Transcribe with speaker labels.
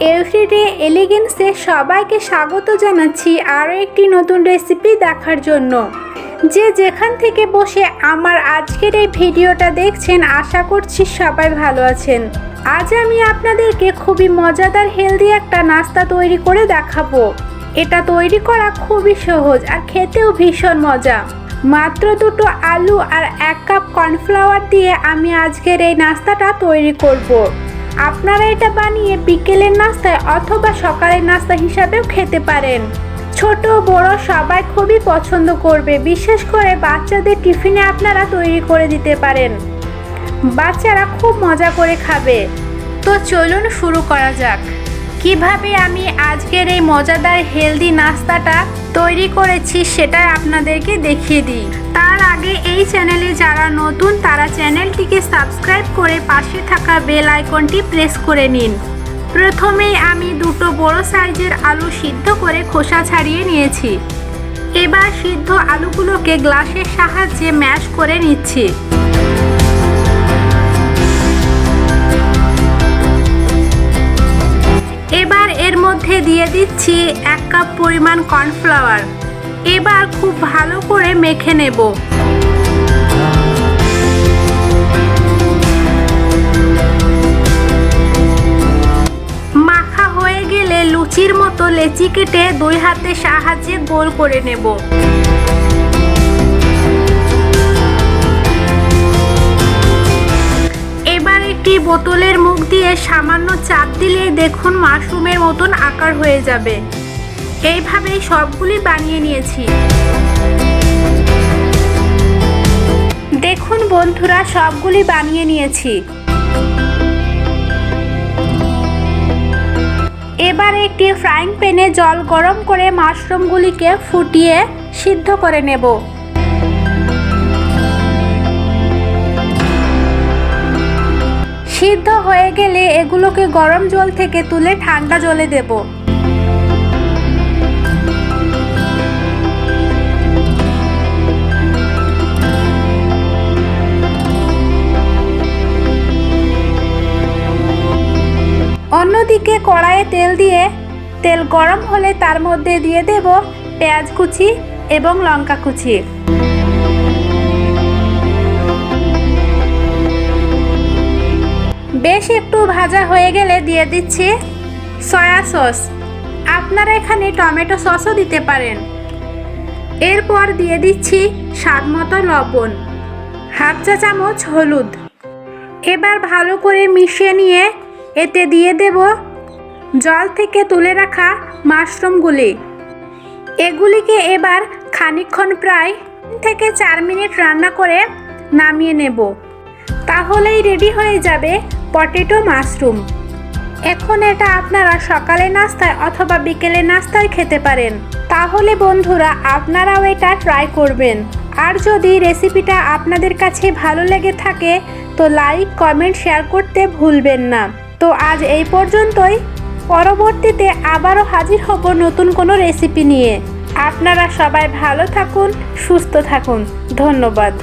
Speaker 1: Everyday এলিগেন্সে সবাইকে স্বাগত জানাচ্ছি আরও একটি নতুন রেসিপি দেখার জন্য। যে যেখান থেকে বসে আমার আজকের এই ভিডিওটা দেখছেন, আশা করছি সবাই ভালো আছেন। আজ আমি আপনাদেরকে খুবই মজাদার হেলদি একটা নাস্তা তৈরি করে দেখাবো। এটা তৈরি করা খুবই সহজ আর খেতেও ভীষণ মজা। মাত্র দুটো আলু আর 1 কাপ কর্নফ্লাওয়ার দিয়ে আমি আজকের এই নাস্তাটা তৈরি করব। আপনারা এটা বানিয়ে বিকেলের নাস্তায় অথবা সকালের নাস্তা হিসাবেও খেতে পারেন। ছোট বড় সবাই খুবই পছন্দ করবে, বিশেষ করে বাচ্চাদের টিফিনে আপনারা তৈরি করে দিতে পারেন। বাচ্চারা খুব মজা করে খাবে। তো চলুন শুরু করা যাক। কিভাবে আমি আজকের এই মজাদার হেলদি নাস্তাটা তৈরি করেছি সেটা আপনাদেরকে দেখিয়ে দিই। তার আগে এই চ্যানেলে যারা নতুন তারা চ্যানেলটিকে সাবস্ক্রাইব করে পাশে থাকা বেল আইকনটি প্রেস করে নিন। প্রথমেই আমি দুটো বড় সাইজের আলু সিদ্ধ করে খোসা ছাড়িয়ে নিয়েছি। এবার সিদ্ধ আলুগুলোকে গ্লাসের সাহায্যে ম্যাশ করে নিচ্ছি। এবার এর মধ্যে দিয়ে দিচ্ছি 1 কাপ পরিমাণ কর্নফ্লাওয়ার। এবার খুব ভালো করে মেখে নেব। মাখা হয়ে গেলে লুচির মতো লেচি কেটে 2 হাতের সাহায্যে গোল করে নেব। এবার একটি বোতলের মুখ দিয়ে সামান্য চাপ দিলেই দেখুন মাশরুমের মতন আকার হয়ে যাবে। এইভাবেই সবগুলি বানিয়ে নিয়েছি। দেখুন বন্ধুরা, সবগুলি বানিয়ে নিয়েছি। এবার একটি ফ্রাইং প্যানে জল গরম করে মাশরুমগুলিকে ফুটিয়ে সিদ্ধ করে নেব। সিদ্ধ হয়ে গেলে এগুলোকে গরম জল থেকে তুলে ঠান্ডা জলে দেব। অন্যদিকে কড়াইয়ে তেল দিয়ে তেল গরম হলে তার মধ্যে দিয়ে দেব পেঁয়াজ কুচি এবং লঙ্কা কুচি। বেশ একটু ভাজা হয়ে গেলে দিয়ে দিচ্ছি সয়া সস। আপনারা এখানে টমেটো সসও দিতে পারেন। এরপর দিয়ে দিচ্ছি স্বাদমতো লবণ, 1/2 চা চামচ হলুদ। এবার ভালো করে মিশিয়ে নিয়ে এতে দিয়ে দেব জল থেকে তুলে রাখা মাশরুমগুলি। এগুলিকে এবার খানিকক্ষণ প্রায় 3 থেকে 4 মিনিট রান্না করে নামিয়ে নেব। তাহলেই রেডি হয়ে যাবে পটেটো মাশরুম। এখন এটা আপনারা সকালে নাস্তায় অথবা বিকেলে নাস্তায় খেতে পারেন। তাহলে বন্ধুরা আপনারাও এটা ট্রাই করবেন। আর যদি রেসিপিটা আপনাদের কাছে ভালো লেগে থাকে তো লাইক কমেন্ট শেয়ার করতে ভুলবেন না। তো আজ এই পর্যন্তই। পরবর্তীতে আবারও হাজির হব নতুন কোনো রেসিপি নিয়ে। আপনারা সবাই ভালো থাকুন, সুস্থ থাকুন। ধন্যবাদ।